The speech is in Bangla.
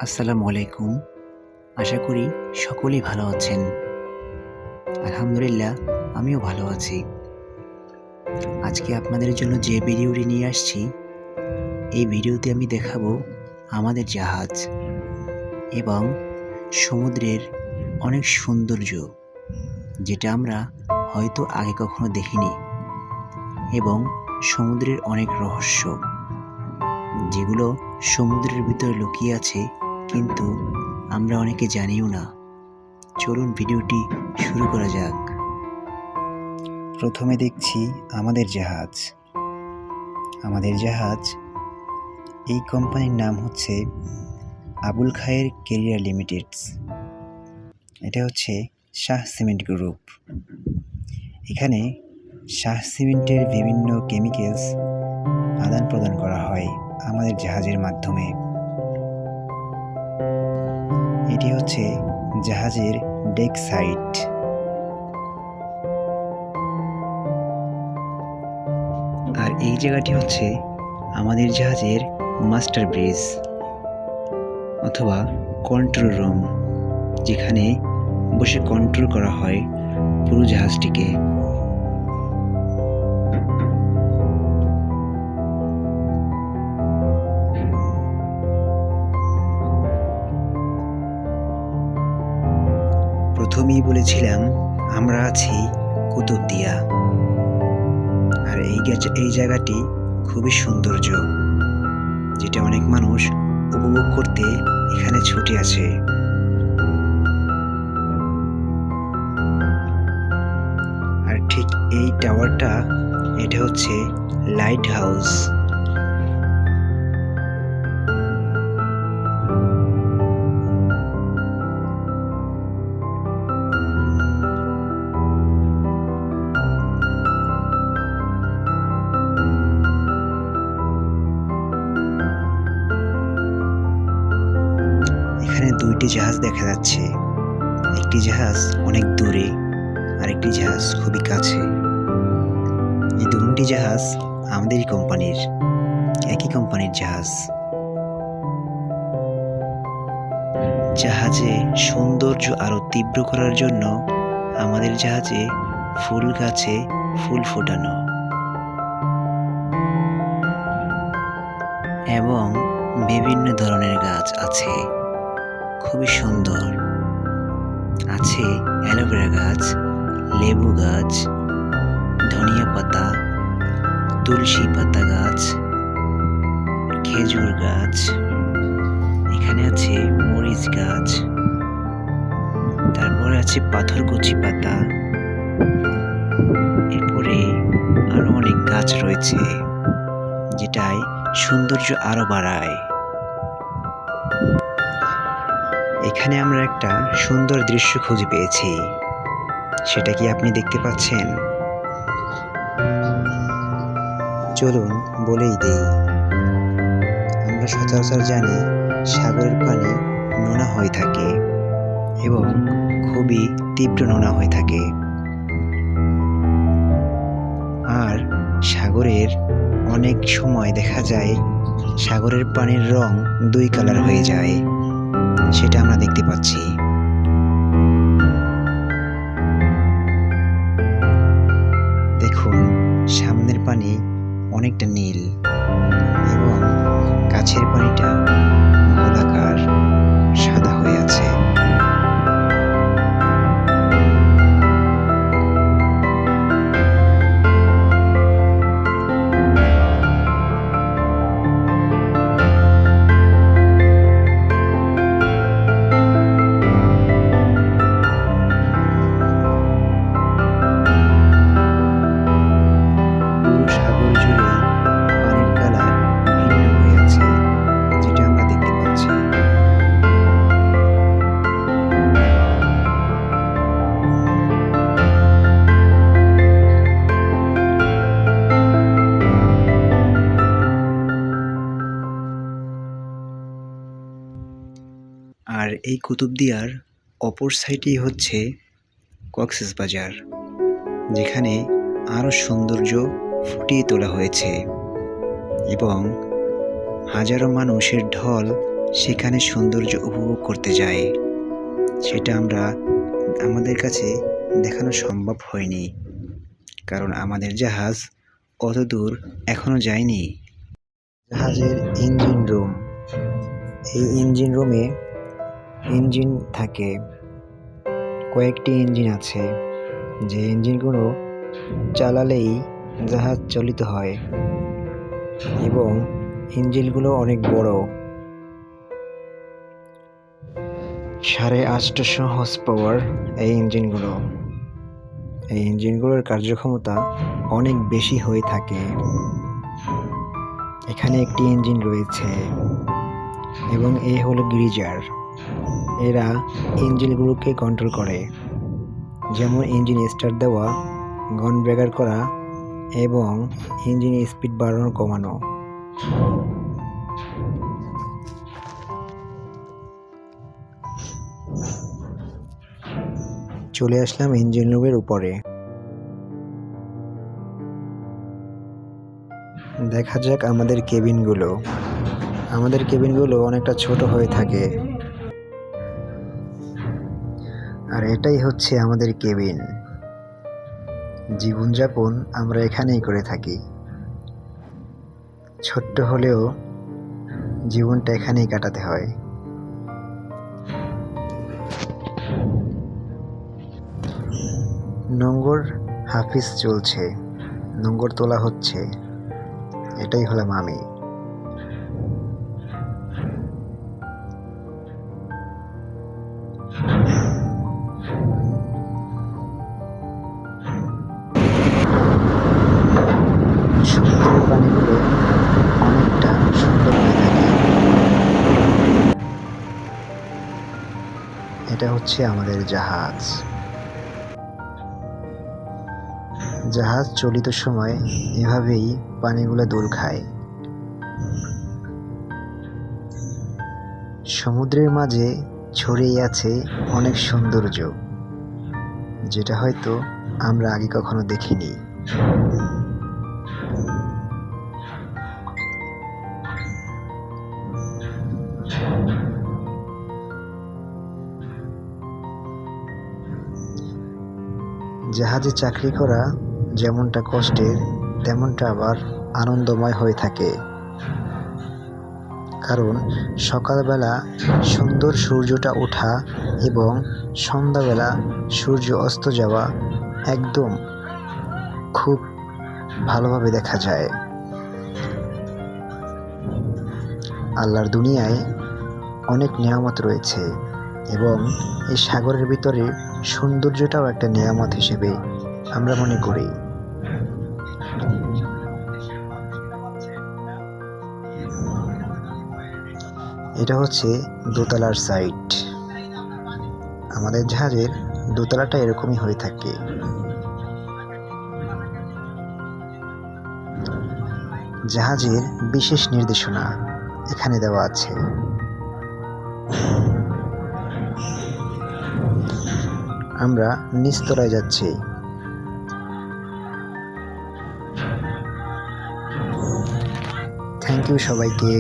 আসসালামু আলাইকুম। আশা করি সকলেই ভালো আছেন। আলহামদুলিল্লাহ আমিও ভালো আছি। আজকে আপনাদের জন্য যে ভিডিওটি নিয়ে আসছি, এই ভিডিওতে আমি দেখাবো আমাদের জাহাজ এবং সমুদ্রের অনেক সৌন্দর্য, যেটা আমরা হয়তো আগে কখনো দেখিনি, এবং সমুদ্রের অনেক রহস্য, যেগুলো সমুদ্রের ভিতরে লুকিয়ে আছে কিন্তু আমরা অনেকে জানিও না। চলুন ভিডিওটি শুরু করা যাক। প্রথমে দেখছি আমাদের জাহাজ। এই কোম্পানির নাম হচ্ছে আবুল খায়ের কেরিয়ার লিমিটেড। এটা হচ্ছে শাহ সিমেন্ট গ্রুপ। এখানে শাহ সিমেন্টের বিভিন্ন কেমিক্যালস আদান প্রদান করা হয় আমাদের জাহাজের মাধ্যমে। এটি হচ্ছে জাহাজের ডেক সাইট। আর এই জায়গাটি হচ্ছে আমাদের জাহাজের মাস্টার ব্রিজ অথবা কন্ট্রোল রুম, যেখানে বসে কন্ট্রোল করা হয় পুরো জাহাজটিকে। প্রথমেই বলেছিলাম আমরা আছি কুতুবদিয়া, আর এই জায়গাটি খুবই সৌন্দর্য, যেটা অনেক মানুষ উপভোগ করতে এখানে ছুটে আসে। আর ঠিক এই টাওয়ারটা, এটা হচ্ছে লাইট হাউস। এখানে দুইটি জাহাজ দেখা যাচ্ছে। একটি জাহাজ অনেক দূরে, আরেকটি জাহাজ খুবই কাছে। এই দুটি জাহাজ আমাদেরই কোম্পানির, একই কোম্পানির জাহাজ। জাহাজে সৌন্দর্য আরো তীব্র করার জন্য আমাদের জাহাজে ফুল গাছে ফুল ফোটানো এবং বিভিন্ন ধরনের গাছ আছে, খুবই সুন্দর। আছে অ্যালোভেরা গাছ, লেবু গাছ, ধনিয়া পাতা, তুলসী পাতা গাছ, খেজুর গাছ, এখানে আছে মরিচ গাছ, তারপরে আছে পাথরকুচি পাতা, এরপরে আরো অনেক গাছ রয়েছে, যেটাই সৌন্দর্য আরো বাড়ায়। এখানে আমরা একটা সুন্দর দৃশ্য খুঁজে পেয়েছি। সেটা কি আপনি দেখতে পাচ্ছেন? চলুন বলেই দেই। আমরা সচরাচর জানি সাগরের পানি নোনা হয়ে থাকে এবং খুবই তীব্র নোনা হয়ে থাকে। আর সাগরের অনেক সময় দেখা যায় সাগরের পানির রং দুই কালার হয়ে যায়, সেটা আমরা দেখতে পাচ্ছি। দেখুন, সামনের পানি অনেকটা নীল এবং কাছের পানিটা গোলাকার সাদা হয়ে আছে। আর এই কুতুবদিয়ার অপর সাইডেই হচ্ছে কক্সবাজার, যেখানে আরও সৌন্দর্য ফুটিয়ে তোলা হয়েছে এবং হাজারো মানুষের ঢল সেখানে সৌন্দর্য উপভোগ করতে যাই, সেটা আমাদের কাছে দেখানো সম্ভব হয়নি, কারণ আমাদের জাহাজ অত দূর এখনো যায়নি। জাহাজের ইঞ্জিন রুম, এই ইঞ্জিন রুমে ইঞ্জিন থাকে, কয়েকটি ইঞ্জিন আছে, যে ইঞ্জিনগুলো চালালেই জাহাজ চালিত হয় এবং ইঞ্জিনগুলো অনেক বড়, 850 হর্স পাওয়ার। এই ইঞ্জিনগুলোর কার্যক্ষমতা অনেক বেশি হয়ে থাকে। এখানে একটি ইঞ্জিন রয়েছে এবং এই হলো গ্রিজার। এরা ইঞ্জিনগুলোকে কন্ট্রোল করে, যেমন ইঞ্জিন স্টার্ট দেওয়া, গন ব্রেকার করা এবং ইঞ্জিনের স্পিড বাড়ানো কমানো। চলে আসলাম ইঞ্জিন রুমের উপরে। দেখা যাক আমাদের কেবিনগুলো অনেকটা ছোট হয়ে থাকে, আর এটাই হচ্ছে আমাদের কেবিন। জীবনযাপন আমরা এখানেই করে থাকি, ছোট্ট হলেও জীবনটা এখানেই কাটাতে হয়। নোঙর হাফিজ চলছে, নোঙর তোলা হচ্ছে, এটাই হলাম আমি। সমুদ্রের পানিগুলো অনেকটা সুন্দর হয়ে থাকে। এটা হচ্ছে আমাদের জাহাজ চলিত সময় এভাবেই পানিগুলো দোল খায়। সমুদ্রের মাঝে ছড়িয়ে আছে অনেক সৌন্দর্য, যেটা হয়তো আমরা আগে কখনো দেখিনি। জাহাজে চাকরি করা যেমনটা কষ্টের, তেমনটা আবার আনন্দময় হয়ে থাকে, কারণ সকালবেলা সুন্দর সূর্যটা ওঠা এবং সন্ধ্যাবেলা সূর্য অস্ত যাওয়া একদম খুব ভালোভাবে দেখা যায়। আল্লাহর দুনিয়ায় অনেক নিয়ামত রয়েছে এবং এই সাগরের ভিতরে সৌন্দর্যটাও একটা নিয়ামত হিসেবে আমরা মনে করি। এটা হচ্ছে দোতলার সাইড। আমাদের জাহাজের দোতলাটা এরকমই হয়ে থাকে। জাহাজের বিশেষ নির্দেশনা এখানে দেওয়া আছে। আমরা নিচতলায় যাচ্ছি। থ্যাংক ইউ সবাইকে।